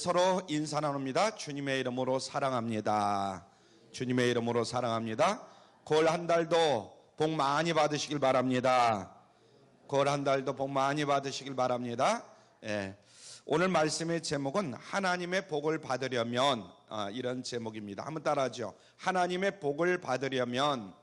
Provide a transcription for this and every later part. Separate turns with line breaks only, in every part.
서로 인사 나눕니다. 주님의 이름으로 사랑합니다. 주님의 이름으로 사랑합니다. 9월 한 달도 복 많이 받으시길 바랍니다. 9월 한 달도 복 많이 받으시길 바랍니다. 오늘 말씀의 제목은 하나님의 복을 받으려면, 이런 제목입니다. 한번 따라하죠. 하나님의 복을 받으려면,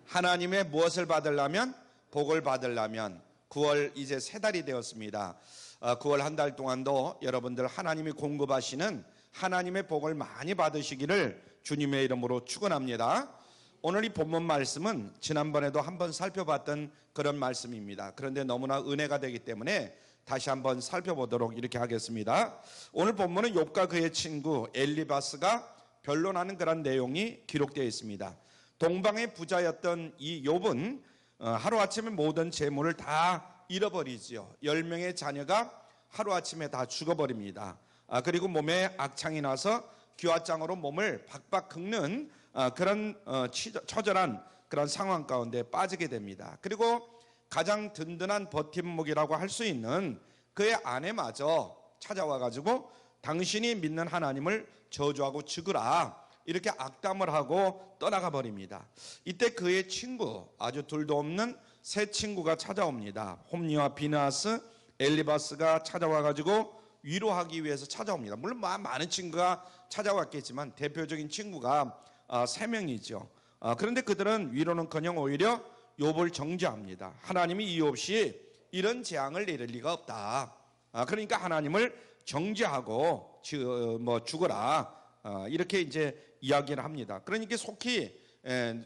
하나님의 무엇을 받으려면? 복을 받으려면. 9월 이제 3달이 되었습니다. 9월 한 달 동안도 여러분들 하나님이 공급하시는 하나님의 복을 많이 받으시기를 주님의 이름으로 축원합니다. 오늘 이 본문 말씀은 지난번에도 한번 살펴봤던 그런 말씀입니다. 그런데 너무나 은혜가 되기 때문에 다시 한번 살펴보도록 이렇게 하겠습니다. 오늘 본문은 욥과 그의 친구 엘리바스가 변론하는 그런 내용이 기록되어 있습니다. 동방의 부자였던 이 욥은 하루아침에 모든 재물을 다 잃어버리지요. 10명의 자녀가 하루아침에 다 죽어버립니다. 그리고 몸에 악창이 나서 기와장으로 몸을 박박 긁는 그런 처절한 그런 상황 가운데 빠지게 됩니다. 그리고 가장 든든한 버팀목이라고 할 수 있는 그의 아내마저 찾아와가지고 당신이 믿는 하나님을 저주하고 죽으라 이렇게 악담을 하고 떠나가 버립니다. 이때 그의 친구, 아주 둘도 없는 세 친구가 찾아옵니다. 홈리와 비나스, 엘리바스가 찾아와가지고 위로하기 위해서 찾아옵니다. 물론 많은 친구가 찾아왔겠지만 대표적인 친구가 3명이죠. 그런데 그들은 위로는커녕 오히려 욥을 정죄합니다. 하나님이 이유 없이 이런 재앙을 내릴 리가 없다. 그러니까 하나님을 정죄하고 죽어라. 이렇게 이제 이야기를 합니다. 그러니까 속히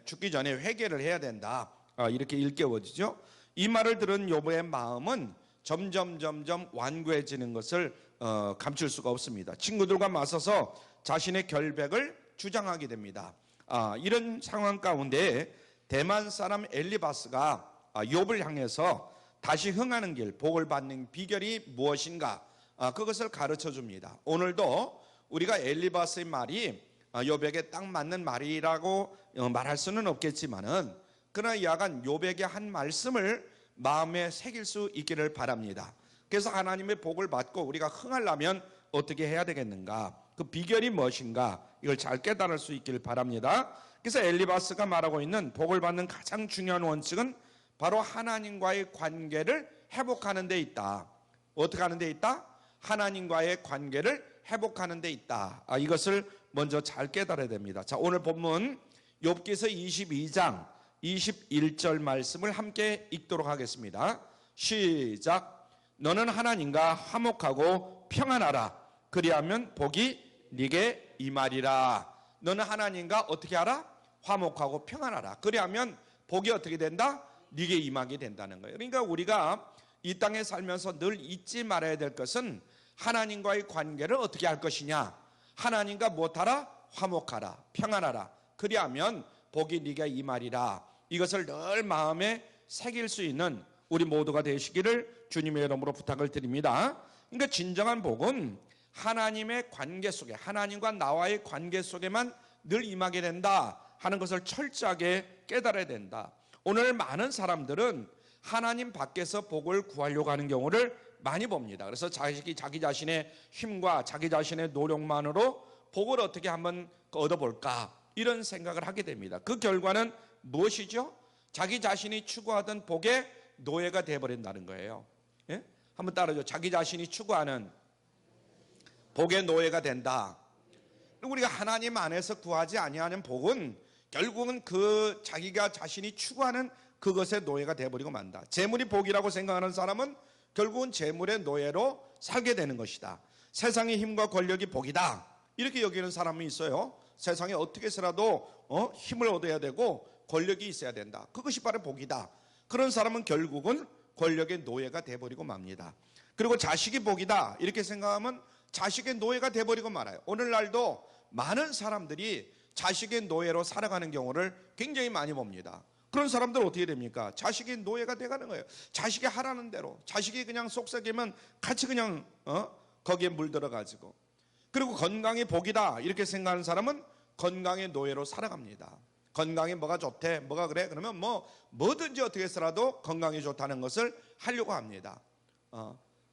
죽기 전에 회개를 해야 된다. 이렇게 일깨워지죠. 이 말을 들은 욥의 마음은 점점 완고해지는 것을 감출 수가 없습니다. 친구들과 맞서서 자신의 결백을 주장하게 됩니다. 이런 상황 가운데 대만 사람 엘리바스가 욥을 향해서 다시 흥하는 길, 복을 받는 비결이 무엇인가, 그것을 가르쳐 줍니다. 오늘도 우리가 엘리바스의 말이 욥에게 딱 맞는 말이라고 말할 수는 없겠지만은, 그러나 야간 욥에게 한 말씀을 마음에 새길 수 있기를 바랍니다. 그래서 하나님의 복을 받고 우리가 흥하려면 어떻게 해야 되겠는가, 그 비결이 무엇인가, 이걸 잘 깨달을 수 있기를 바랍니다. 그래서 엘리바스가 말하고 있는 복을 받는 가장 중요한 원칙은 바로 하나님과의 관계를 회복하는 데 있다. 어떻게 하는 데 있다? 하나님과의 관계를 회복하는 데 있다. 이것을 먼저 잘 깨달아야 됩니다. 자, 오늘 본문 욥기서 22장 21절 말씀을 함께 읽도록 하겠습니다. 시작. 너는 하나님과 화목하고 평안하라. 그리하면 복이 네게 임하리라. 너는 하나님과 어떻게 하라? 화목하고 평안하라. 그리하면 복이 어떻게 된다? 네게 임하게 된다는 거예요. 그러니까 우리가 이 땅에 살면서 늘 잊지 말아야 될 것은 하나님과의 관계를 어떻게 할 것이냐. 하나님과 무엇하라? 화목하라, 평안하라. 그리하면 복이 네게 임하리라. 이것을 늘 마음에 새길 수 있는 우리 모두가 되시기를 주님의 이름으로 부탁을 드립니다. 그러니까 진정한 복은 하나님의 관계 속에, 하나님과 나와의 관계 속에만 늘 임하게 된다 하는 것을 철저하게 깨달아야 된다. 오늘 많은 사람들은 하나님 밖에서 복을 구하려고 하는 경우를 많이 봅니다. 그래서 자기 자신의 힘과 자기 자신의 노력만으로 복을 어떻게 한번 얻어볼까, 이런 생각을 하게 됩니다. 그 결과는 무엇이죠? 자기 자신이 추구하던 복의 노예가 되어버린다는 거예요. 예? 한번 따라줘. 자기 자신이 추구하는 복의 노예가 된다. 우리가 하나님 안에서 구하지 아니하는 복은 결국은 그 자기가 자신이 추구하는 그것의 노예가 되어버리고 만다. 재물이 복이라고 생각하는 사람은 결국은 재물의 노예로 살게 되는 것이다. 세상의 힘과 권력이 복이다, 이렇게 여기는 사람이 있어요. 세상에 어떻게 해서라도 힘을 얻어야 되고 권력이 있어야 된다. 그것이 바로 복이다. 그런 사람은 결국은 권력의 노예가 돼버리고 맙니다. 그리고 자식이 복이다 이렇게 생각하면 자식의 노예가 돼버리고 말아요. 오늘날도 많은 사람들이 자식의 노예로 살아가는 경우를 굉장히 많이 봅니다. 그런 사람들 어떻게 됩니까? 자식의 노예가 돼가는 거예요. 자식이 하라는 대로, 자식이 그냥 속삭이면 같이 그냥 거기에 물들어가지고. 그리고 건강이 복이다 이렇게 생각하는 사람은 건강의 노예로 살아갑니다. 건강이 뭐가 좋대, 뭐가 그래, 그러면 뭐든지 어떻게 해서라도 건강이 좋다는 것을 하려고 합니다.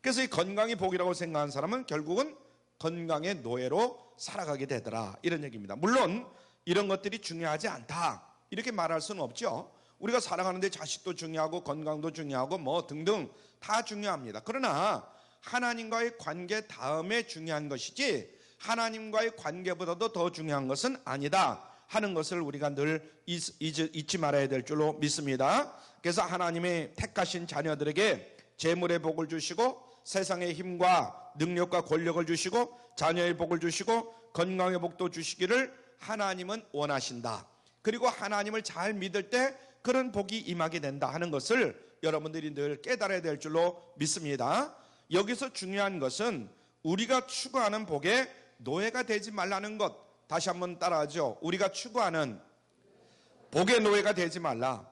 그래서 이 건강이 복이라고 생각하는 사람은 결국은 건강의 노예로 살아가게 되더라, 이런 얘기입니다. 물론 이런 것들이 중요하지 않다 이렇게 말할 수는 없죠. 우리가 살아가는데 자식도 중요하고 건강도 중요하고 뭐 등등 다 중요합니다. 그러나 하나님과의 관계 다음에 중요한 것이지 하나님과의 관계보다도 더 중요한 것은 아니다 하는 것을 우리가 늘 잊지 말아야 될 줄로 믿습니다. 그래서 하나님의 택하신 자녀들에게 재물의 복을 주시고 세상의 힘과 능력과 권력을 주시고 자녀의 복을 주시고 건강의 복도 주시기를 하나님은 원하신다. 그리고 하나님을 잘 믿을 때 그런 복이 임하게 된다 하는 것을 여러분들이 늘 깨달아야 될 줄로 믿습니다. 여기서 중요한 것은 우리가 추구하는 복에 노예가 되지 말라는 것. 다시 한번 따라하죠. 우리가 추구하는 복의 노예가 되지 말라.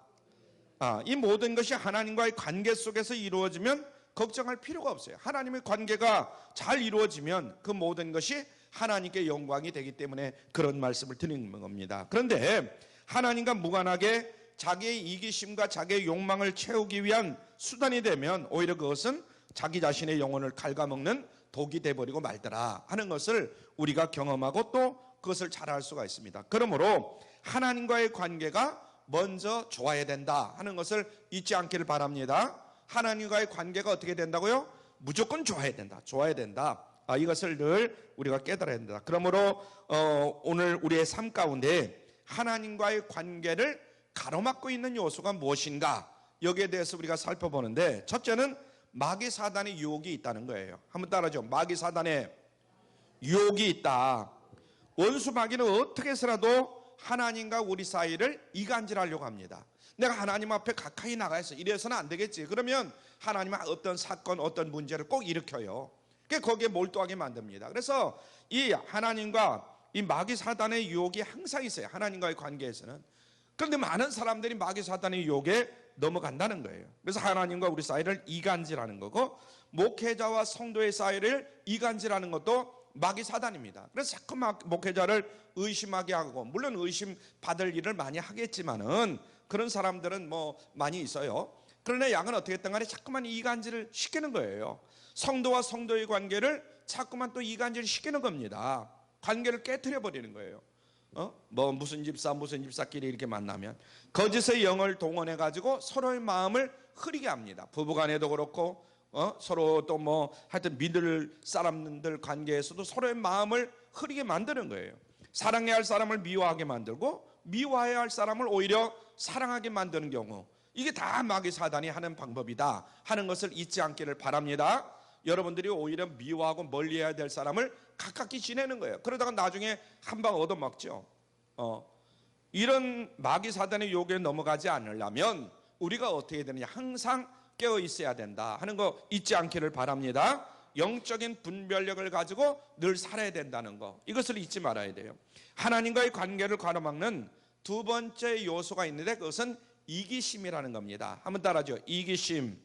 이 모든 것이 하나님과의 관계 속에서 이루어지면 걱정할 필요가 없어요. 하나님의 관계가 잘 이루어지면 그 모든 것이 하나님께 영광이 되기 때문에 그런 말씀을 드리는 겁니다. 그런데 하나님과 무관하게 자기의 이기심과 자기의 욕망을 채우기 위한 수단이 되면 오히려 그것은 자기 자신의 영혼을 갉아먹는 독이 돼버리고 말더라 하는 것을 우리가 경험하고 또 그것을 잘 알 수가 있습니다. 그러므로 하나님과의 관계가 먼저 좋아야 된다 하는 것을 잊지 않기를 바랍니다. 하나님과의 관계가 어떻게 된다고요? 무조건 좋아야 된다. 좋아야 된다. 이것을 늘 우리가 깨달아야 된다. 그러므로 오늘 우리의 삶 가운데 하나님과의 관계를 가로막고 있는 요소가 무엇인가, 여기에 대해서 우리가 살펴보는데, 첫째는 마귀 사단의 유혹이 있다는 거예요. 한번 따라하죠. 마귀 사단의 유혹이 있다. 원수 마귀는 어떻게 해서라도 하나님과 우리 사이를 이간질하려고 합니다. 내가 하나님 앞에 가까이 나가서 이래서는 안 되겠지. 그러면 하나님은 어떤 사건, 어떤 문제를 꼭 일으켜요. 거기에 몰두하게 만듭니다. 그래서 이 하나님과 이 마귀 사단의 유혹이 항상 있어요. 하나님과의 관계에서는. 그런데 많은 사람들이 마귀 사단의 유혹에 넘어간다는 거예요. 그래서 하나님과 우리 사이를 이간질하는 거고, 목회자와 성도의 사이를 이간질하는 것도 마귀 사단입니다. 그래서 자꾸 목회자를 의심하게 하고, 물론 의심 받을 일을 많이 하겠지만은 그런 사람들은 뭐 많이 있어요. 그러나 양은 어떻게 했던 간에 자꾸만 이간질을 시키는 거예요. 성도와 성도의 관계를 자꾸만 또 이간질 시키는 겁니다. 관계를 깨트려 버리는 거예요. 무슨 집사끼리 이렇게 만나면 거짓의 영을 동원해 가지고 서로의 마음을 흐리게 합니다. 부부간에도 그렇고 서로 또 뭐 하여튼 믿을 사람들 관계에서도 서로의 마음을 흐리게 만드는 거예요. 사랑해야 할 사람을 미워하게 만들고 미워해야 할 사람을 오히려 사랑하게 만드는 경우, 이게 다 마귀 사단이 하는 방법이다 하는 것을 잊지 않기를 바랍니다. 여러분들이 오히려 미워하고 멀리해야 될 사람을 가깝게 지내는 거예요. 그러다가 나중에 한 방 얻어먹죠. 이런 마귀 사단의 유혹에 넘어가지 않으려면 우리가 어떻게 되느냐, 항상 깨어 있어야 된다 하는 거 잊지 않기를 바랍니다. 영적인 분별력을 가지고 늘 살아야 된다는 거, 이것을 잊지 말아야 돼요. 하나님과의 관계를 가로막는 두 번째 요소가 있는데 그것은 이기심이라는 겁니다. 한번 따라하죠. 이기심.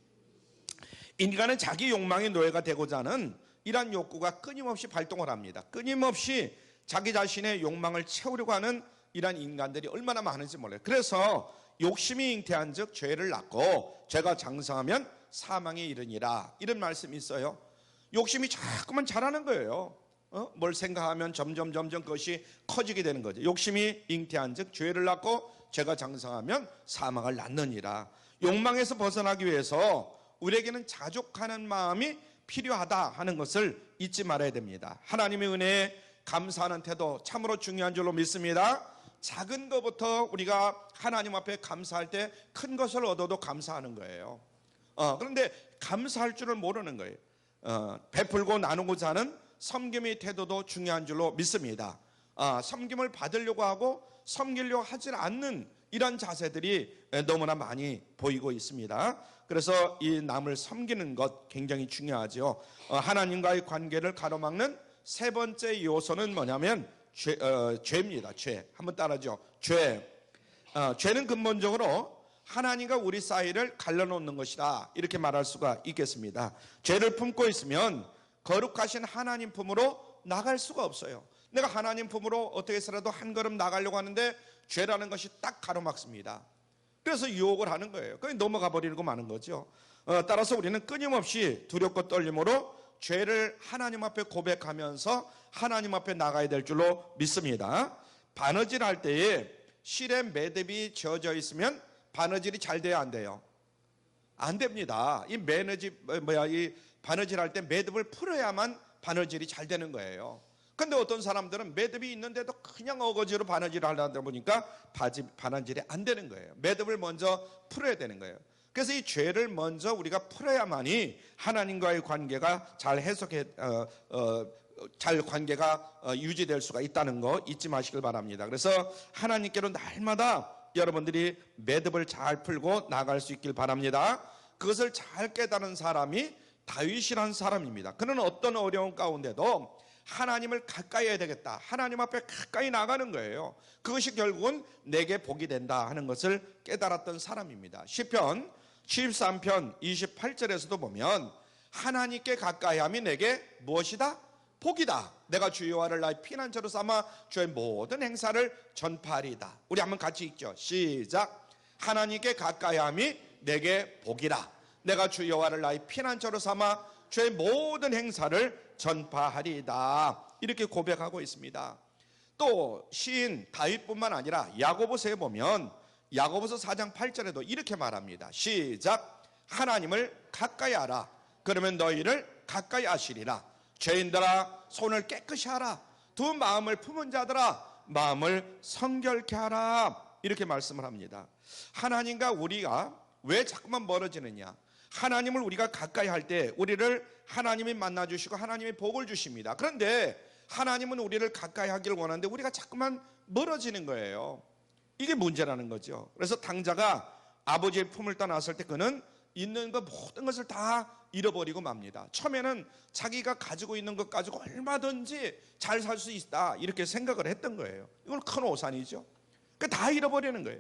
인간은 자기 욕망의 노예가 되고자 하는 이러한 욕구가 끊임없이 발동을 합니다. 끊임없이 자기 자신의 욕망을 채우려고 하는 이러한 인간들이 얼마나 많은지 몰라요. 그래서 욕심이 잉태한 즉 죄를 낳고 죄가 장성하면 사망에 이르니라, 이런 말씀이 있어요. 욕심이 자꾸만 자라는 거예요. 뭘 생각하면 점점 그것이 커지게 되는 거죠. 욕심이 잉태한 즉 죄를 낳고 죄가 장성하면 사망을 낳느니라. 욕망에서 벗어나기 위해서 우리에게는 자족하는 마음이 필요하다 하는 것을 잊지 말아야 됩니다. 하나님의 은혜에 감사하는 태도 참으로 중요한 줄로 믿습니다. 작은 것부터 우리가 하나님 앞에 감사할 때 큰 것을 얻어도 감사하는 거예요. 그런데 감사할 줄을 모르는 거예요. 베풀고 나누고자 하는 섬김의 태도도 중요한 줄로 믿습니다. 섬김을 받으려고 하고 섬기려고 하지 않는 이런 자세들이 너무나 많이 보이고 있습니다. 그래서 이 남을 섬기는 것 굉장히 중요하죠. 하나님과의 관계를 가로막는 세 번째 요소는 뭐냐면 죄입니다. 죄. 한번 따라하죠. 죄. 죄는 근본적으로 하나님과 우리 사이를 갈라놓는 것이다, 이렇게 말할 수가 있겠습니다. 죄를 품고 있으면 거룩하신 하나님 품으로 나갈 수가 없어요. 내가 하나님 품으로 어떻게 해서라도 한 걸음 나가려고 하는데 죄라는 것이 딱 가로막습니다. 그래서 유혹을 하는 거예요. 그냥 넘어가 버리고 마는 거죠. 따라서 우리는 끊임없이 두렵고 떨림으로 죄를 하나님 앞에 고백하면서 하나님 앞에 나가야 될 줄로 믿습니다. 바느질 할 때에 실에 매듭이 지어져 있으면 바느질이 잘 돼야 안 돼요? 안 됩니다. 이 바느질 할 때 매듭을 풀어야만 바느질이 잘 되는 거예요. 근데 어떤 사람들은 매듭이 있는데도 그냥 어거지로 바느질을 하려다 보니까 바느질이 안 되는 거예요. 매듭을 먼저 풀어야 되는 거예요. 그래서 이 죄를 먼저 우리가 풀어야만이 하나님과의 관계가 잘 관계가 유지될 수가 있다는 거 잊지 마시길 바랍니다. 그래서 하나님께로 날마다 여러분들이 매듭을 잘 풀고 나갈 수 있길 바랍니다. 그것을 잘 깨달은 사람이 다윗이라는 사람입니다. 그는 어떤 어려운 가운데도 하나님을 가까이 해야 되겠다, 하나님 앞에 가까이 나가는 거예요. 그것이 결국은 내게 복이 된다 하는 것을 깨달았던 사람입니다. 시편 13편 28절에서도 보면 하나님께 가까이함이 내게 무엇이다? 복이다. 내가 주 여호와를 나의 피난처로 삼아 주의 모든 행사를 전파하리이다. 우리 한번 같이 읽죠. 시작. 하나님께 가까이함이 내게 복이라. 내가 주 여호와를 나의 피난처로 삼아 주의 모든 행사를 전파하리이다. 이렇게 고백하고 있습니다. 또 시인 다윗뿐만 아니라 야고보서에 보면 야고보서 4장 8절에도 이렇게 말합니다. 시작. 하나님을 가까이 하라. 그러면 너희를 가까이 하시리라. 죄인들아 손을 깨끗이 하라. 두 마음을 품은 자들아 마음을 성결케 하라. 이렇게 말씀을 합니다. 하나님과 우리가 왜 자꾸만 멀어지느냐? 하나님을 우리가 가까이 할 때 우리를 하나님이 만나주시고 하나님이 복을 주십니다. 그런데 하나님은 우리를 가까이 하기를 원하는데 우리가 자꾸만 멀어지는 거예요. 이게 문제라는 거죠. 그래서 당자가 아버지의 품을 떠났을 때 그는 있는 것 모든 것을 다 잃어버리고 맙니다. 처음에는 자기가 가지고 있는 것 가지고 얼마든지 잘 살 수 있다 이렇게 생각을 했던 거예요. 이건 큰 오산이죠. 다 잃어버리는 거예요.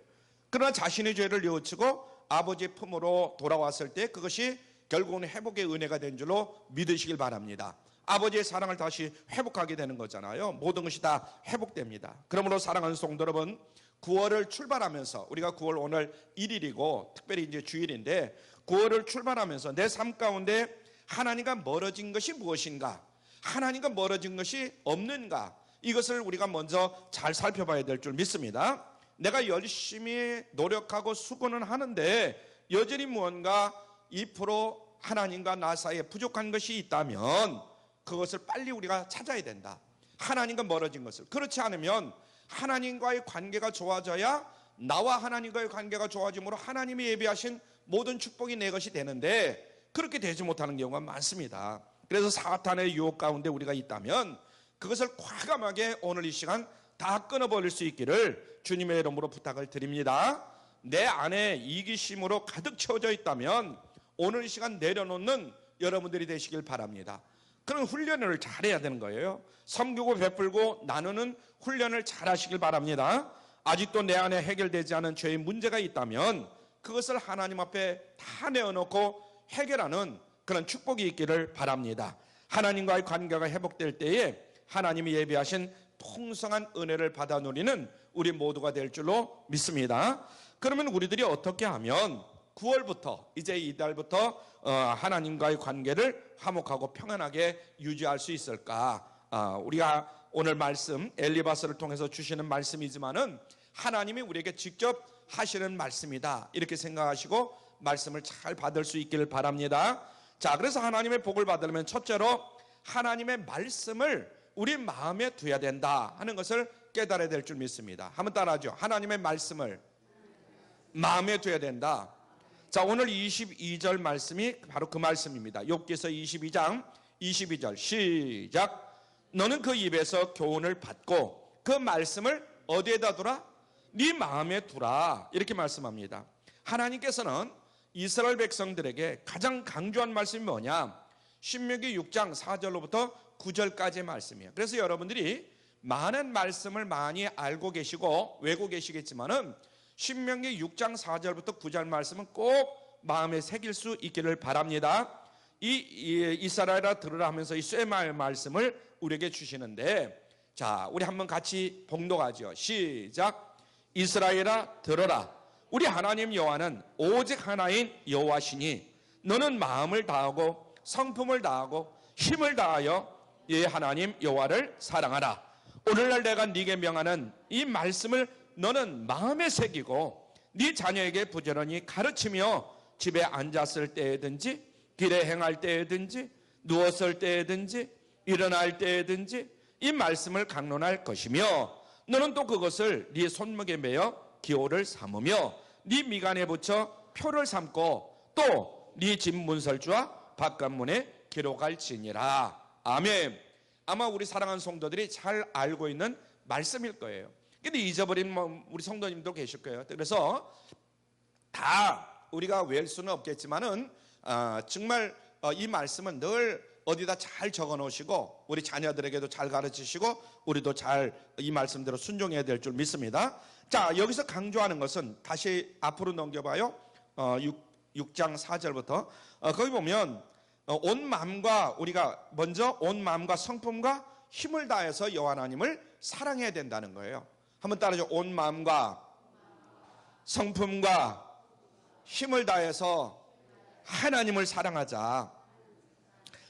그러나 자신의 죄를 뉘우치고 아버지의 품으로 돌아왔을 때 그것이 결국은 회복의 은혜가 된 줄로 믿으시길 바랍니다. 아버지의 사랑을 다시 회복하게 되는 거잖아요. 모든 것이 다 회복됩니다. 그러므로 사랑하는 성도 여러분, 9월을 출발하면서 우리가 9월 오늘 1일이고 특별히 이제 주일인데 9월을 출발하면서 내 삶 가운데 하나님과 멀어진 것이 무엇인가? 하나님과 멀어진 것이 없는가? 이것을 우리가 먼저 잘 살펴봐야 될 줄 믿습니다. 내가 열심히 노력하고 수고는 하는데 여전히 무언가 2% 하나님과 나 사이에 부족한 것이 있다면 그것을 빨리 우리가 찾아야 된다. 하나님과 멀어진 것을. 그렇지 않으면 하나님과의 관계가 좋아져야 나와 하나님과의 관계가 좋아짐으로 하나님이 예비하신 모든 축복이 내 것이 되는데 그렇게 되지 못하는 경우가 많습니다. 그래서 사탄의 유혹 가운데 우리가 있다면 그것을 과감하게 오늘 이 시간 다 끊어버릴 수 있기를 주님의 이름으로 부탁을 드립니다. 내 안에 이기심으로 가득 채워져 있다면 오늘 이 시간 내려놓는 여러분들이 되시길 바랍니다. 그런 훈련을 잘해야 되는 거예요. 섬기고 베풀고 나누는 훈련을 잘 하시길 바랍니다. 아직도 내 안에 해결되지 않은 죄의 문제가 있다면 그것을 하나님 앞에 다 내어놓고 해결하는 그런 축복이 있기를 바랍니다. 하나님과의 관계가 회복될 때에 하나님이 예비하신 풍성한 은혜를 받아 누리는 우리 모두가 될 줄로 믿습니다. 그러면 우리들이 어떻게 하면 9월부터 이제 이달부터 하나님과의 관계를 화목하고 평안하게 유지할 수 있을까? 우리가 오늘 말씀 엘리바스를 통해서 주시는 말씀이지만은 하나님이 우리에게 직접 하시는 말씀이다 이렇게 생각하시고 말씀을 잘 받을 수 있기를 바랍니다. 자, 그래서 하나님의 복을 받으려면 첫째로 하나님의 말씀을 우리 마음에 두어야 된다 하는 것을 깨달아야 될 줄 믿습니다. 한번 따라하죠. 하나님의 말씀을 마음에 두어야 된다. 자, 오늘 22절 말씀이 바로 그 말씀입니다. 욥기서 22장 22절 시작. 너는 그 입에서 교훈을 받고 그 말씀을 어디에다 두라? 네 마음에 두라. 이렇게 말씀합니다. 하나님께서는 이스라엘 백성들에게 가장 강조한 말씀이 뭐냐? 신명기 6장 4절로부터 9절까지의 말씀이에요. 그래서 여러분들이 많은 말씀을 많이 알고 계시고 외고 계시겠지만은 신명기 6장 4절부터 9절 말씀은 꼭 마음에 새길 수 있기를 바랍니다. 이스라엘아 들으라 하면서 이 쇠마의 말씀을 우리에게 주시는데, 자, 우리 한번 같이 봉독하죠. 시작. 이스라엘아 들어라. 우리 하나님 여호와는 오직 하나인 여호와시니 너는 마음을 다하고 성품을 다하고 힘을 다하여 이 하나님 여호와를 사랑하라. 오늘날 내가 네게 명하는 이 말씀을 너는 마음에 새기고 네 자녀에게 부지런히 가르치며 집에 앉았을 때에든지 길에 행할 때에든지 누웠을 때에든지 일어날 때에든지 이 말씀을 강론할 것이며 너는 또 그것을 네 손목에 매어 기호를 삼으며 네 미간에 붙여 표를 삼고 또 네 집 문설주와 바깥문에 기록할지니라. 아멘. 아마 우리 사랑하는 성도들이 잘 알고 있는 말씀일 거예요. 근데 잊어버린 우리 성도님도 계실 거예요. 그래서 다 우리가 외울 수는 없겠지만은 정말 이 말씀은 늘 어디다 잘 적어 놓으시고 우리 자녀들에게도 잘 가르치시고 우리도 잘 이 말씀대로 순종해야 될 줄 믿습니다. 자, 여기서 강조하는 것은 다시 앞으로 넘겨봐요. 6장 4절부터 거기 보면 온 마음과 우리가 먼저 온 마음과 성품과 힘을 다해서 여호와 하나님을 사랑해야 된다는 거예요. 한번 따라줘. 온 마음과 성품과 힘을 다해서 하나님을 사랑하자.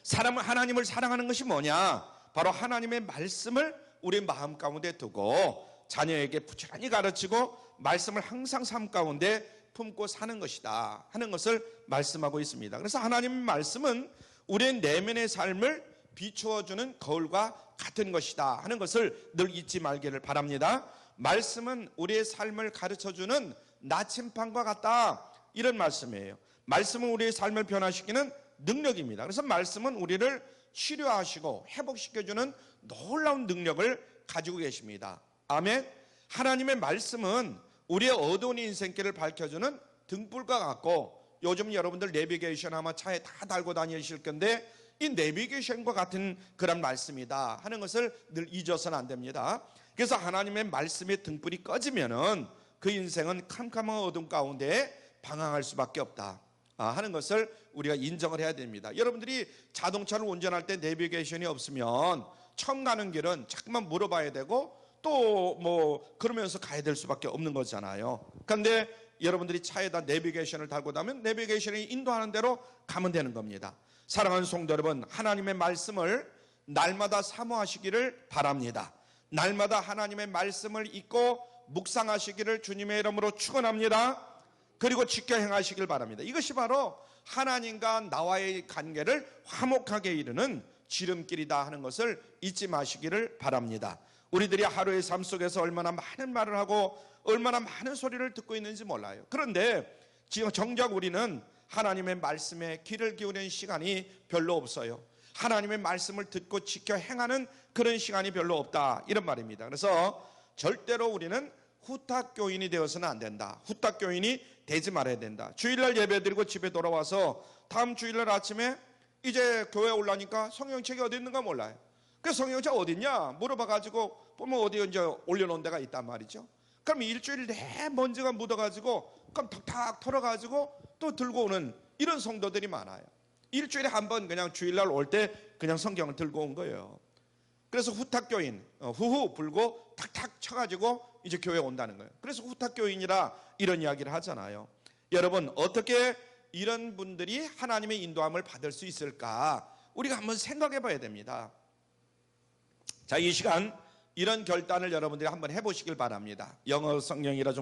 사람은 하나님을 사랑하는 것이 뭐냐? 바로 하나님의 말씀을 우리 마음 가운데 두고 자녀에게 부지런히 가르치고 말씀을 항상 삶 가운데 품고 사는 것이다 하는 것을 말씀하고 있습니다. 그래서 하나님의 말씀은 우리의 내면의 삶을 비추어주는 거울과 같은 것이다 하는 것을 늘 잊지 말기를 바랍니다. 말씀은 우리의 삶을 가르쳐주는 나침판과 같다, 이런 말씀이에요. 말씀은 우리의 삶을 변화시키는 능력입니다. 그래서 말씀은 우리를 치료하시고 회복시켜주는 놀라운 능력을 가지고 계십니다. 아멘. 하나님의 말씀은 우리의 어두운 인생길을 밝혀주는 등불과 같고, 요즘 여러분들 내비게이션 아마 차에 다 달고 다니실 건데 이 내비게이션과 같은 그런 말씀이다 하는 것을 늘 잊어서는 안 됩니다. 그래서 하나님의 말씀의 등불이 꺼지면은 그 인생은 캄캄한 어둠 가운데 방황할 수밖에 없다 하는 것을 우리가 인정을 해야 됩니다. 여러분들이 자동차를 운전할 때 내비게이션이 없으면 처음 가는 길은 자꾸만 물어봐야 되고 또 뭐 그러면서 가야 될 수밖에 없는 거잖아요. 그런데 여러분들이 차에다 내비게이션을 달고 나면 내비게이션이 인도하는 대로 가면 되는 겁니다. 사랑하는 성도 여러분, 하나님의 말씀을 날마다 사모하시기를 바랍니다. 날마다 하나님의 말씀을 읽고 묵상하시기를 주님의 이름으로 축원합니다. 그리고 지켜 행하시길 바랍니다. 이것이 바로 하나님과 나와의 관계를 화목하게 이루는 지름길이다 하는 것을 잊지 마시기를 바랍니다. 우리들이 하루의 삶 속에서 얼마나 많은 말을 하고 얼마나 많은 소리를 듣고 있는지 몰라요. 그런데 지금 정작 우리는 하나님의 말씀에 귀를 기울이는 시간이 별로 없어요. 하나님의 말씀을 듣고 지켜 행하는 그런 시간이 별로 없다, 이런 말입니다. 그래서 절대로 우리는 후탁교인이 되어서는 안 된다. 후탁교인이 되지 말아야 된다. 주일날 예배드리고 집에 돌아와서 다음 주일날 아침에 이제 교회 올라니까 성경책이 어디 있는가 몰라요. 그 성경책 어디 있냐 물어봐가지고 보면 어디 이제 올려놓은 데가 있단 말이죠. 그럼 일주일 내내 먼지가 묻어가지고 그럼 탁탁 털어가지고 또 들고 오는 이런 성도들이 많아요. 일주일에 한 번 그냥 주일날 올 때 그냥 성경을 들고 온 거예요. 그래서 후탁교인, 후후 불고 탁탁 쳐가지고 이제 교회에 온다는 거예요. 그래서 후탁교인이라 이런 이야기를 하잖아요. 여러분, 어떻게 이런 분들이 하나님의 인도함을 받을 수 있을까? 우리가 한번 생각해 봐야 됩니다. 자, 이 시간 이런 결단을 여러분들이 한번 해보시길 바랍니다. 영어 성경이라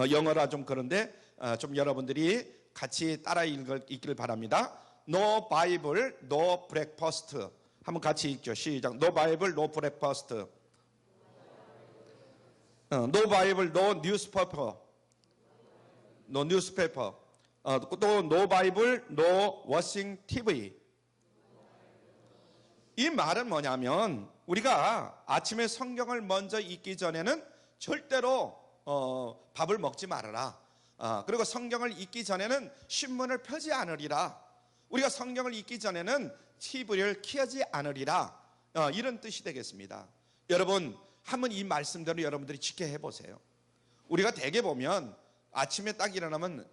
영어라 좀 그런데 좀 여러분들이 같이 따라 읽기를 바랍니다. No Bible, no breakfast. 한번 같이 읽죠. 시작. No Bible, no breakfast. No Bible, no newspaper. No newspaper. 또 No Bible, no watching TV. 이 말은 뭐냐면 우리가 아침에 성경을 먼저 읽기 전에는 절대로 밥을 먹지 말아라. 그리고 성경을 읽기 전에는 신문을 펴지 않으리라. 우리가 성경을 읽기 전에는 TV를 켜지 않으리라. 이런 뜻이 되겠습니다. 여러분, 한번 이 말씀대로 여러분들이 지켜 보세요. 우리가 대개 보면 아침에 딱 일어나면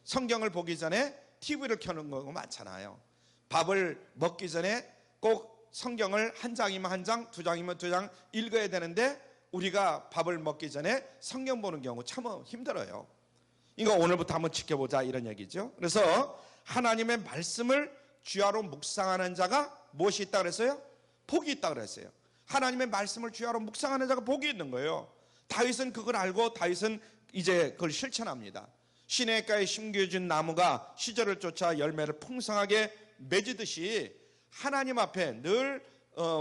성경을 보기 전에 TV를 켜는 경우가 많잖아요. 밥을 먹기 전에 꼭 성경을 한 장이면 한 장, 두 장이면 두 장 읽어야 되는데 우리가 밥을 먹기 전에 성경 보는 경우 참 힘들어요. 이거 오늘부터 한번 지켜보자 이런 얘기죠. 그래서 하나님의 말씀을 주야로 묵상하는 자가 무엇이 있다 그랬어요? 복이 있다 그랬어요. 하나님의 말씀을 주야로 묵상하는 자가 복이 있는 거예요. 다윗은 그걸 알고 다윗은 이제 그걸 실천합니다. 시냇가에 심겨진 나무가 시절을 쫓아 열매를 풍성하게 맺듯이 하나님 앞에 늘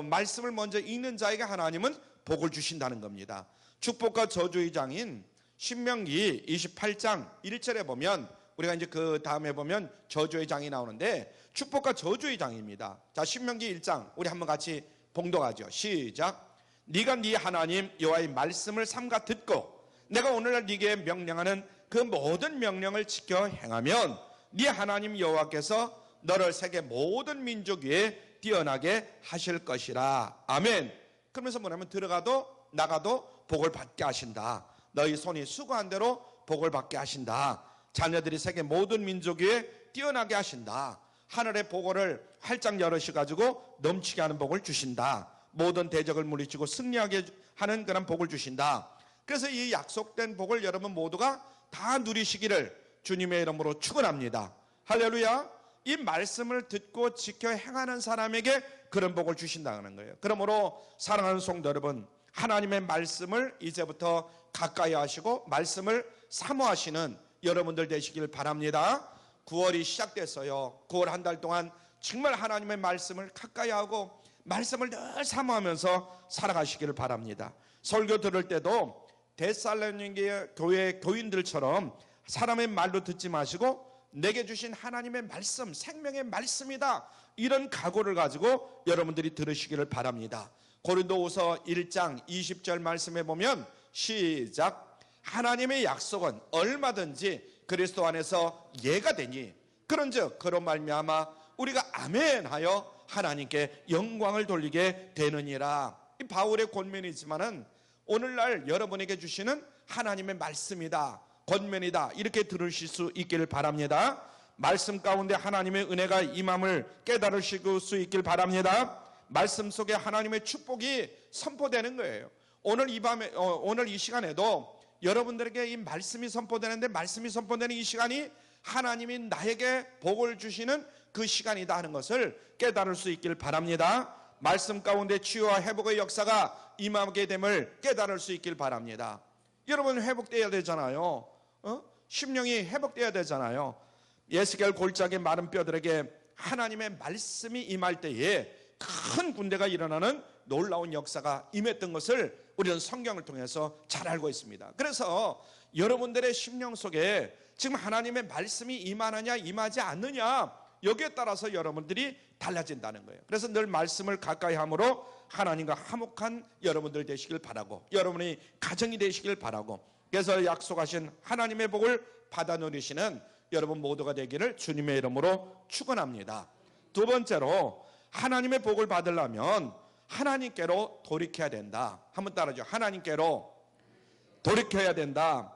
말씀을 먼저 읽는 자에게 하나님은 복을 주신다는 겁니다. 축복과 저주의 장인 신명기 28장 1절에 보면 우리가 이제 그 다음에 보면 저주의 장이 나오는데 축복과 저주의 장입니다. 자, 신명기 1장 우리 한번 같이 봉독하죠. 시작. 네가 네 하나님 여호와의 말씀을 삼가 듣고 내가 오늘날 네게 명령하는 그 모든 명령을 지켜 행하면 네 하나님 여호와께서 너를 세계 모든 민족 위에 뛰어나게 하실 것이라. 아멘. 그러면서 뭐냐면 들어가도 나가도 복을 받게 하신다. 너희 손이 수고한 대로 복을 받게 하신다. 자녀들이 세계 모든 민족 위에 뛰어나게 하신다. 하늘의 보고를 활짝 열으셔가지고 넘치게 하는 복을 주신다. 모든 대적을 물리치고 승리하게 하는 그런 복을 주신다. 그래서 이 약속된 복을 여러분 모두가 다 누리시기를 주님의 이름으로 축원합니다. 할렐루야. 이 말씀을 듣고 지켜 행하는 사람에게 그런 복을 주신다는 거예요. 그러므로 사랑하는 성도 여러분, 하나님의 말씀을 이제부터 가까이 하시고 말씀을 사모하시는 여러분들 되시길 바랍니다. 9월이 시작됐어요. 9월 한 달 동안 정말 하나님의 말씀을 가까이 하고 말씀을 늘 사모하면서 살아가시기를 바랍니다. 설교 들을 때도 데살로니게 교회 교인들처럼 사람의 말로 듣지 마시고 내게 주신 하나님의 말씀, 생명의 말씀이다. 이런 각오를 가지고 여러분들이 들으시기를 바랍니다. 고린도후서 1장 20절 말씀에 보면 시작. 하나님의 약속은 얼마든지 그리스도 안에서 예가 되니 그런즉 그로 말미암아 우리가 아멘하여 하나님께 영광을 돌리게 되느니라. 이 바울의 권면이지만은 오늘날 여러분에게 주시는 하나님의 말씀이다, 권면이다, 이렇게 들으실 수 있기를 바랍니다. 말씀 가운데 하나님의 은혜가 임함을 깨달으실 수 있길 바랍니다. 말씀 속에 하나님의 축복이 선포되는 거예요. 오늘 이 밤에 오늘 이 시간에도 여러분들에게 이 말씀이 선포되는데 말씀이 선포되는 이 시간이 하나님이 나에게 복을 주시는 그 시간이다 하는 것을 깨달을 수 있길 바랍니다. 말씀 가운데 치유와 회복의 역사가 임하게 됨을 깨달을 수 있길 바랍니다. 여러분 회복돼야 되잖아요. 심령이 회복돼야 되잖아요. 예스겔 골짜기 마른 뼈들에게 하나님의 말씀이 임할 때에 큰 군대가 일어나는 놀라운 역사가 임했던 것을 우리는 성경을 통해서 잘 알고 있습니다. 그래서 여러분들의 심령 속에 지금 하나님의 말씀이 임하느냐 임하지 않느냐 여기에 따라서 여러분들이 달라진다는 거예요. 그래서 늘 말씀을 가까이 함으로 하나님과 화목한 여러분들 되시길 바라고 여러분의 가정이 되시길 바라고 그래서 약속하신 하나님의 복을 받아 누리시는 여러분 모두가 되기를 주님의 이름으로 축원합니다. 두 번째로 하나님의 복을 받으려면 하나님께로 돌이켜야 된다. 한번 따라하죠. 하나님께로 돌이켜야 된다.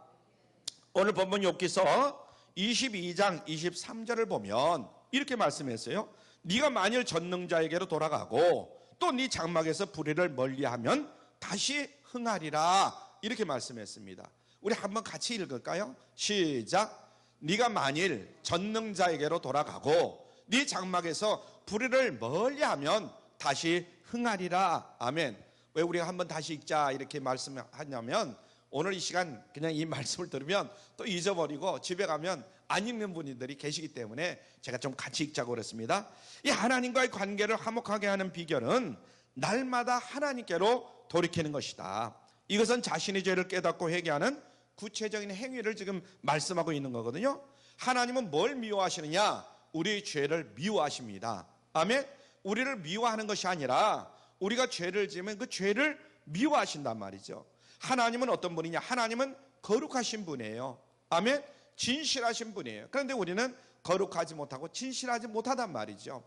오늘 본문 욥기서 22장 23절을 보면 이렇게 말씀했어요. 네가 만일 전능자에게로 돌아가고 또 네 장막에서 불의를 멀리하면 다시 흥하리라. 이렇게 말씀했습니다. 우리 한번 같이 읽을까요? 시작. 네가 만일 전능자에게로 돌아가고 네 장막에서 불의를 멀리하면 다시 흥하리라. 아멘. 왜 우리가 한번 다시 읽자 이렇게 말씀하냐면 오늘 이 시간 그냥 이 말씀을 들으면 또 잊어버리고 집에 가면 안 읽는 분들이 계시기 때문에 제가 좀 같이 읽자고 그랬습니다. 이 하나님과의 관계를 화목하게 하는 비결은 날마다 하나님께로 돌이키는 것이다. 이것은 자신의 죄를 깨닫고 회개하는 구체적인 행위를 지금 말씀하고 있는 거거든요. 하나님은 뭘 미워하시느냐? 우리의 죄를 미워하십니다. 아멘. 우리를 미워하는 것이 아니라 우리가 죄를 지으면 그 죄를 미워하신단 말이죠. 하나님은 어떤 분이냐? 하나님은 거룩하신 분이에요. 아멘. 진실하신 분이에요. 그런데 우리는 거룩하지 못하고 진실하지 못하단 말이죠.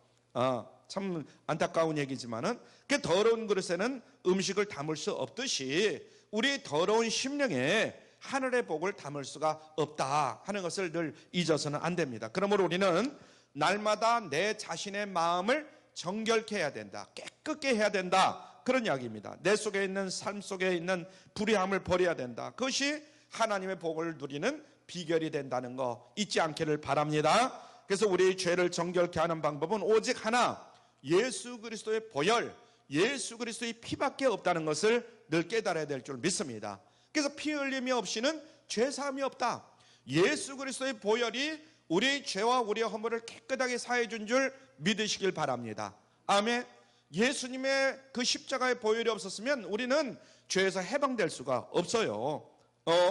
참 안타까운 얘기지만은 그 더러운 그릇에는 음식을 담을 수 없듯이 우리 더러운 심령에 하늘의 복을 담을 수가 없다 하는 것을 늘 잊어서는 안 됩니다. 그러므로 우리는 날마다 내 자신의 마음을 정결케 해야 된다. 깨끗게 해야 된다. 그런 이야기입니다. 내 속에 있는 삶 속에 있는 불의함을 버려야 된다. 그것이 하나님의 복을 누리는 비결이 된다는 거 잊지 않기를 바랍니다. 그래서 우리의 죄를 정결케 하는 방법은 오직 하나, 예수 그리스도의 보혈, 예수 그리스도의 피밖에 없다는 것을 늘 깨달아야 될 줄 믿습니다. 그래서 피 흘림이 없이는 죄 사함이 없다. 예수 그리스도의 보혈이 우리의 죄와 우리의 허물을 깨끗하게 사해 준 줄 믿으시길 바랍니다. 아멘. 예수님의 그 십자가의 보혈이 없었으면 우리는 죄에서 해방될 수가 없어요.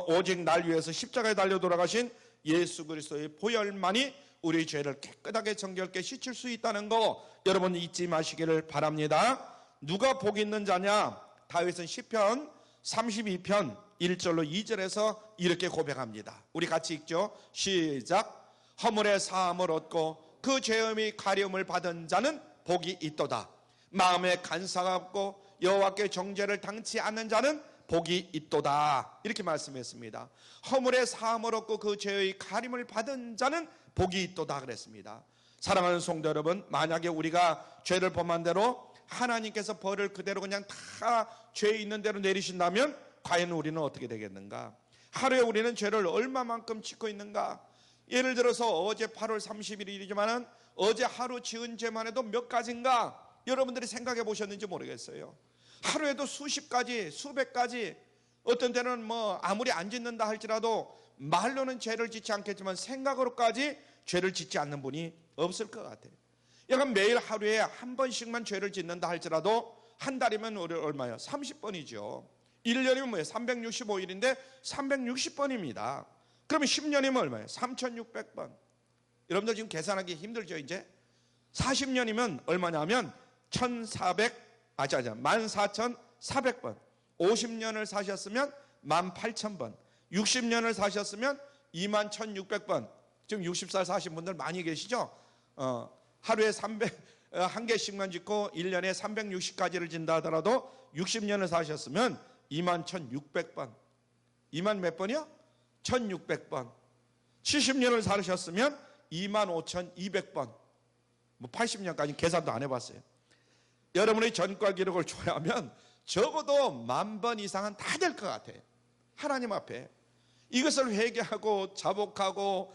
오직 날 위해서 십자가에 달려 돌아가신 예수 그리스도의 보혈만이 우리의 죄를 깨끗하게 정결케 씻을 수 있다는 거 여러분 잊지 마시기를 바랍니다. 누가 복 있는 자냐? 다윗은 시편 32편 1절로 2절에서 이렇게 고백합니다. 우리 같이 읽죠. 시작. 허물의 사함을 얻고 그 죄음이 가려움을 받은 자는 복이 있도다. 마음에 간사가 없고 여호와께 정죄를 당치 않는 자는 복이 있도다. 이렇게 말씀했습니다. 허물의 사함을 얻고 그 죄의 가림을 받은 자는 복이 있도다 그랬습니다. 사랑하는 성도 여러분, 만약에 우리가 죄를 범한 대로 하나님께서 벌을 그대로 그냥 다 죄 있는 대로 내리신다면 과연 우리는 어떻게 되겠는가? 하루에 우리는 죄를 얼마만큼 짓고 있는가? 예를 들어서 어제 8월 30일이지만 어제 하루 지은 죄만 해도 몇 가지인가? 여러분들이 생각해 보셨는지 모르겠어요. 하루에도 수십 가지, 수백 가지, 어떤 때는 뭐 아무리 안 짓는다 할지라도 말로는 죄를 짓지 않겠지만 생각으로까지 죄를 짓지 않는 분이 없을 것 같아요. 약간 매일 하루에 한 번씩만 죄를 짓는다 할지라도 한 달이면 얼마예요? 30번이죠. 1년이면 뭐예요? 365일인데 360번입니다. 그러면 10년이면 얼마예요? 3600번. 여러분들 지금 계산하기 힘들죠 이제? 40년이면 얼마냐면 14,400번. 50년을 사셨으면 18,000번. 60년을 사셨으면 21,600번. 지금 60살 사신 분들 많이 계시죠? 하루에 1 개씩만 짓고 1년에 360가지를 진다 하더라도 60년을 사셨으면 21,600번. 2만 몇 번이요? 1,600번. 70년을 사셨으면 25,200번. 뭐 80년까지 계산도 안 해봤어요. 여러분의 전과 기록을 조회하면 적어도 10,000번 이상은 다 될 것 같아요. 하나님 앞에 이것을 회개하고 자복하고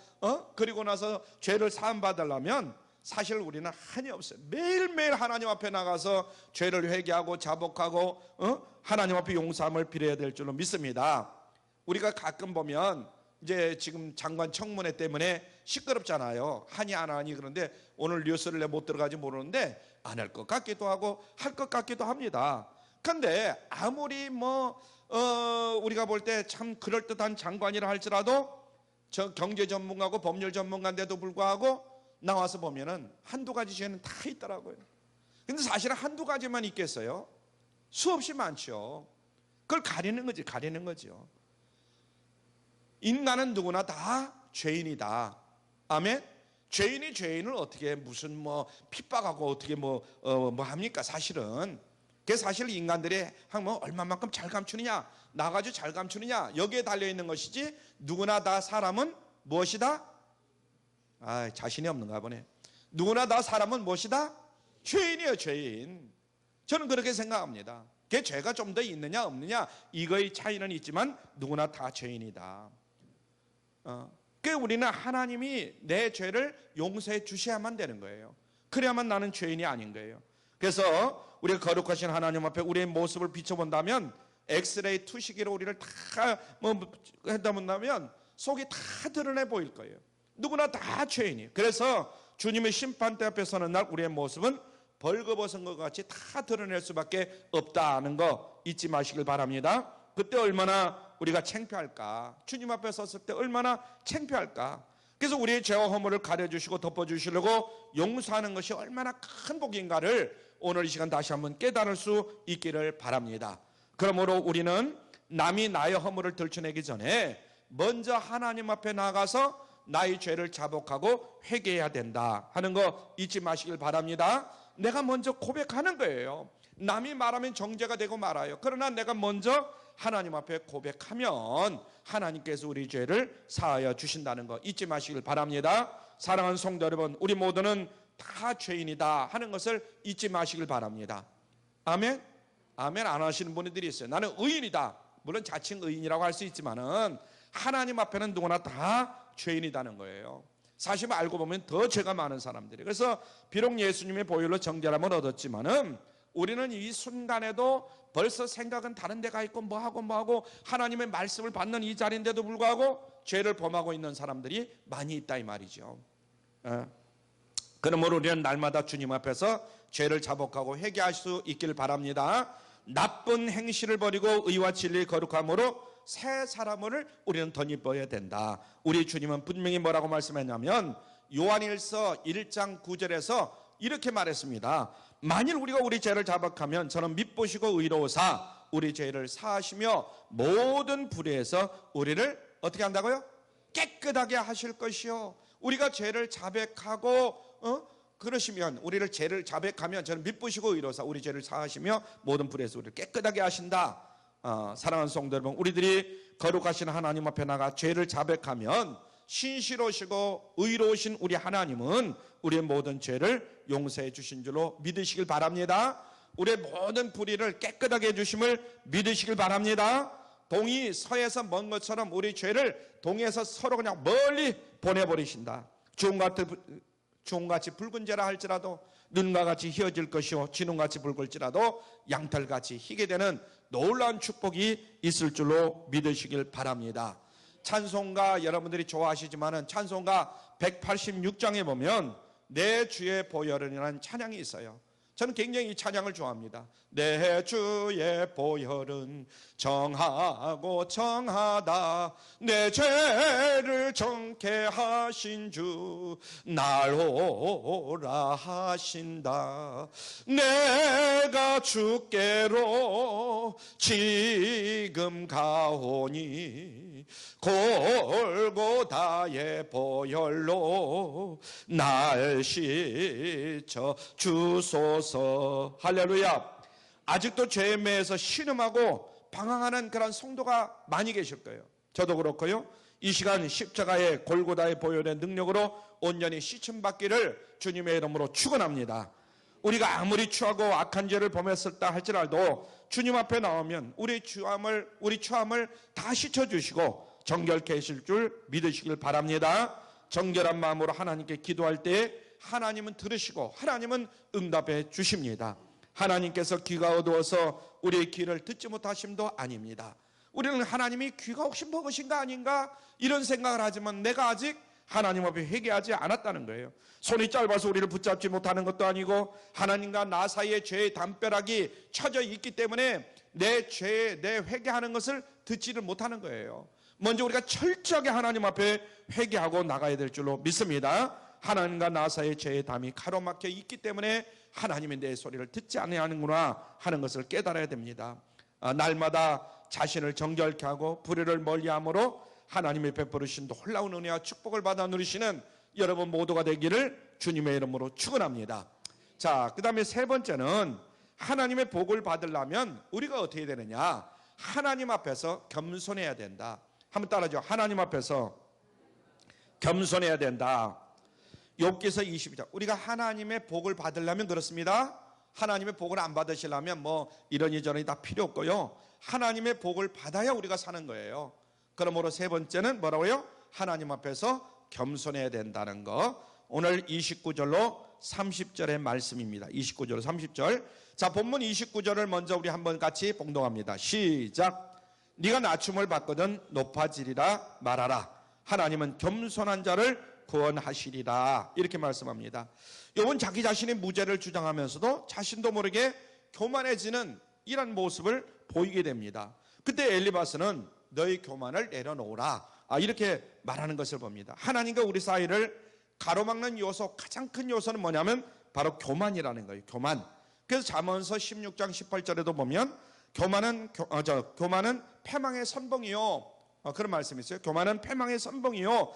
그리고 나서 죄를 사함 받으려면 사실 우리는 한이 없어요. 매일매일 하나님 앞에 나가서 죄를 회개하고 자복하고 하나님 앞에 용서함을 빌어야 될 줄로 믿습니다. 우리가 가끔 보면 이제 지금 장관 청문회 때문에 시끄럽잖아요. 하니 안 하니. 그런데 오늘 뉴스를 내 못 들어가지 모르는데 안 할 것 같기도 하고 할 것 같기도 합니다. 그런데 아무리 우리가 볼 때 참 그럴듯한 장관이라 할지라도 경제 전문가고 법률 전문가인데도 불구하고 나와서 보면은 한두 가지 죄는 다 있더라고요. 근데 사실은 한두 가지만 있겠어요? 수없이 많죠. 그걸 가리는 거죠. 인간은 누구나 다 죄인이다. 아멘. 죄인이 죄인을 어떻게 무슨 핍박하고 어떻게 합니까? 사실은 그게 사실 인간들이 얼마만큼 잘 감추느냐, 나가지고 잘 감추느냐 여기에 달려 있는 것이지 누구나 다 사람은 무엇이다? 자신이 없는가 보네. 누구나 다 사람은 무엇이다? 죄인이에요, 죄인. 저는 그렇게 생각합니다. 그게 죄가 좀 더 있느냐 없느냐 이거의 차이는 있지만 누구나 다 죄인이다. 그 우리는 하나님이 내 죄를 용서해 주셔야만 되는 거예요. 그래야만 나는 죄인이 아닌 거예요. 그래서 우리가 거룩하신 하나님 앞에 우리의 모습을 비춰본다면 엑스레이 투시기로 우리를 다 했다 본다면 속이 다 드러내 보일 거예요. 누구나 다 죄인이에요. 그래서 주님의 심판대 앞에 서는 날 우리의 모습은 벌거벗은 것 같이 다 드러낼 수밖에 없다는 거 잊지 마시길 바랍니다. 그때 얼마나 우리가 창피할까? 주님 앞에 섰을 때 얼마나 창피할까? 그래서 우리의 죄와 허물을 가려주시고 덮어주시려고 용서하는 것이 얼마나 큰 복인가를 오늘 이 시간 다시 한번 깨달을 수 있기를 바랍니다. 그러므로 우리는 남이 나의 허물을 들춰내기 전에 먼저 하나님 앞에 나가서 나의 죄를 자복하고 회개해야 된다 하는 거 잊지 마시길 바랍니다. 내가 먼저 고백하는 거예요. 남이 말하면 정죄가 되고 말아요. 그러나 내가 먼저 하나님 앞에 고백하면 하나님께서 우리 죄를 사하여 주신다는 거 잊지 마시길 바랍니다. 사랑하는 성도 여러분, 우리 모두는 다 죄인이다 하는 것을 잊지 마시길 바랍니다. 아멘? 아멘 안 하시는 분들이 있어요. 나는 의인이다. 물론 자칭 의인이라고 할 수 있지만은 하나님 앞에는 누구나 다 죄인이라는 거예요. 사실 알고 보면 더 죄가 많은 사람들이. 그래서 비록 예수님의 보혈로 정결함을 얻었지만은 우리는 이 순간에도 벌써 생각은 다른 데가 있고 뭐하고 하나님의 말씀을 받는 이 자리인데도 불구하고 죄를 범하고 있는 사람들이 많이 있다 이 말이죠. 그러므로 우리는 날마다 주님 앞에서 죄를 자복하고 회개할 수 있길 바랍니다. 나쁜 행실을 버리고 의와 진리의 거룩함으로 새 사람을 우리는 덧입어야 된다. 우리 주님은 분명히 뭐라고 말씀했냐면 요한일서 1장 9절에서 이렇게 말했습니다. 만일 우리가 우리 죄를 자복하면 저는 밉보시고 의로우사 우리 죄를 사하시며 모든 불의에서 우리를 어떻게 한다고요? 깨끗하게 하실 것이요. 우리가 죄를 자백하고 그러시면 우리를 죄를 자백하면 저는 밉보시고 의로우사 우리 죄를 사하시며 모든 불의에서 우리를 깨끗하게 하신다. 사랑하는 성도 여러분, 우리들이 거룩하신 하나님 앞에 나가 죄를 자백하면 신실하시고 의로우신 우리 하나님은 우리의 모든 죄를 용서해 주신 줄로 믿으시길 바랍니다. 우리의 모든 불의를 깨끗하게 해주심을 믿으시길 바랍니다. 동이 서에서 먼 것처럼 우리 죄를 동에서 서로 그냥 멀리 보내버리신다. 주홍같이 붉은 죄라 할지라도 눈과 같이 희어질 것이요 진홍같이 붉을지라도 양털같이 희게 되는 놀라운 축복이 있을 줄로 믿으시길 바랍니다. 찬송가 여러분들이 좋아하시지만은 찬송가 186장에 보면 내 주의 보혈은이라는 찬양이 있어요. 저는 굉장히 이 찬양을 좋아합니다. 내 주의 보혈은 정하고 정하다 내 죄를 정케 하신 주 날 오라 하신다. 내가 주께로 지금 가오니 골고다의 보혈로 날 씻어 주소서. 할렐루야. 아직도 죄에 매여서 신음하고 방황하는 그런 성도가 많이 계실 거예요. 저도 그렇고요. 이 시간 십자가의 골고다의 보혈의 능력으로 온전히 씻음받기를 주님의 이름으로 축원합니다. 우리가 아무리 추하고 악한 죄를 범했었다 할지라도 주님 앞에 나오면 우리 추함을 다 씻어주시고 정결케 하실 줄 믿으시길 바랍니다. 정결한 마음으로 하나님께 기도할 때 하나님은 들으시고 하나님은 응답해 주십니다. 하나님께서 귀가 어두워서 우리의 귀를 듣지 못하심도 아닙니다. 우리는 하나님이 귀가 혹시 먹으신가 아닌가 이런 생각을 하지만 내가 아직 하나님 앞에 회개하지 않았다는 거예요. 손이 짧아서 우리를 붙잡지 못하는 것도 아니고 하나님과 나 사이에 죄의 담벼락이 쳐져 있기 때문에 내 죄에 내 회개하는 것을 듣지를 못하는 거예요. 먼저 우리가 철저하게 하나님 앞에 회개하고 나가야 될 줄로 믿습니다. 하나님과 나 사이의 죄의 담이 가로막혀 있기 때문에 하나님이 내 소리를 듣지 않으시는구나 하는 것을 깨달아야 됩니다. 날마다 자신을 정결케 하고 불의를 멀리함으로 하나님이 베푸시는 놀라운 은혜와 축복을 받아 누리시는 여러분 모두가 되기를 주님의 이름으로 축원합니다. 자, 그 다음에 세 번째는 하나님의 복을 받으려면 우리가 어떻게 되느냐? 하나님 앞에서 겸손해야 된다. 한번 따라하죠. 하나님 앞에서 겸손해야 된다. 욥기서 22장. 우리가 하나님의 복을 받으려면 그렇습니다. 하나님의 복을 안 받으시려면 뭐 이러니 저러니 다 필요 없고요. 하나님의 복을 받아야 우리가 사는 거예요. 그러므로 세 번째는 뭐라고요? 하나님 앞에서 겸손해야 된다는 거. 오늘 29절로 30절의 말씀입니다. 29절 30절. 자, 본문 29절을 먼저 우리 한번 같이 봉독합니다. 시작. 네가 낮춤을 받거든 높아지리라 말하라. 하나님은 겸손한 자를 구원하시리라. 이렇게 말씀합니다. 욥은 자기 자신의 무죄를 주장하면서도 자신도 모르게 교만해지는 이런 모습을 보이게 됩니다. 그때 엘리바스는 너희 교만을 내려놓으라. 이렇게 말하는 것을 봅니다. 하나님과 우리 사이를 가로막는 요소, 가장 큰 요소는 뭐냐면 바로 교만이라는 거예요. 교만. 그래서 잠언서 16장 18절에도 보면 교만은 패망의 선봉이요. 그런 말씀이 있어요. 교만은 패망의 선봉이요.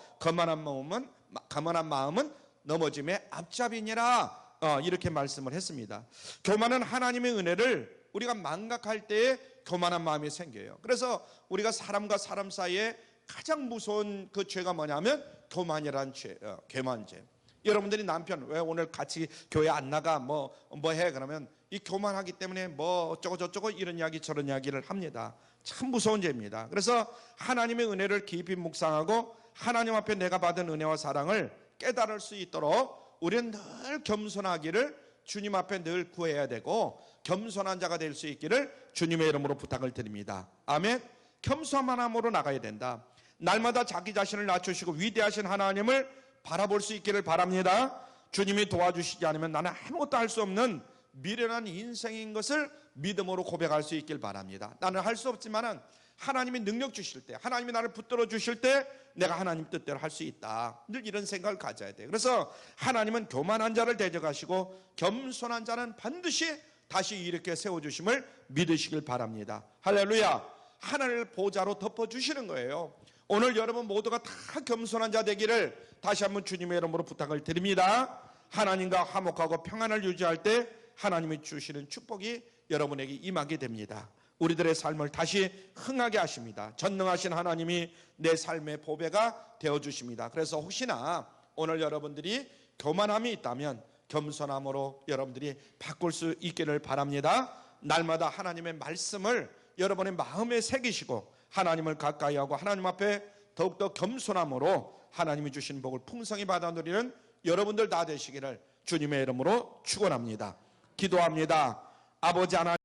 거만한 마음은 넘어짐의 앞잡이니라. 이렇게 말씀을 했습니다. 교만은 하나님의 은혜를 우리가 망각할 때에 교만한 마음이 생겨요. 그래서 우리가 사람과 사람 사이에 가장 무서운 그 죄가 뭐냐면 교만이라는 죄, 교만죄. 여러분들이 남편 왜 오늘 같이 교회 안 나가 뭐 해? 그러면 이 교만하기 때문에 뭐 어쩌고 저쩌고 이런 이야기 저런 이야기를 합니다. 참 무서운 죄입니다. 그래서 하나님의 은혜를 깊이 묵상하고 하나님 앞에 내가 받은 은혜와 사랑을 깨달을 수 있도록 우리는 늘 겸손하기를 주님 앞에 늘 구해야 되고 겸손한 자가 될 수 있기를 주님의 이름으로 부탁을 드립니다. 아멘. 겸손함으로 나가야 된다. 날마다 자기 자신을 낮추시고 위대하신 하나님을 바라볼 수 있기를 바랍니다. 주님이 도와주시지 않으면 나는 아무것도 할 수 없는 미련한 인생인 것을 믿음으로 고백할 수 있길 바랍니다. 나는 할 수 없지만 하나님이 능력 주실 때, 하나님이 나를 붙들어 주실 때 내가 하나님 뜻대로 할 수 있다. 늘 이런 생각을 가져야 돼요. 그래서 하나님은 교만한 자를 대적하시고 겸손한 자는 반드시 다시 이렇게 세워주심을 믿으시길 바랍니다. 할렐루야. 하나님을 보좌로 덮어주시는 거예요. 오늘 여러분 모두가 다 겸손한 자 되기를 다시 한번 주님의 이름으로 부탁을 드립니다. 하나님과 화목하고 평안을 유지할 때 하나님이 주시는 축복이 여러분에게 임하게 됩니다. 우리들의 삶을 다시 흥하게 하십니다. 전능하신 하나님이 내 삶의 보배가 되어주십니다. 그래서 혹시나 오늘 여러분들이 교만함이 있다면 겸손함으로 여러분들이 바꿀 수 있기를 바랍니다. 날마다 하나님의 말씀을 여러분의 마음에 새기시고 하나님을 가까이 하고 하나님 앞에 더욱더 겸손함으로 하나님이 주신 복을 풍성히 받아 누리는 여러분들 다 되시기를 주님의 이름으로 축원합니다. 기도합니다. 아버지 하나님,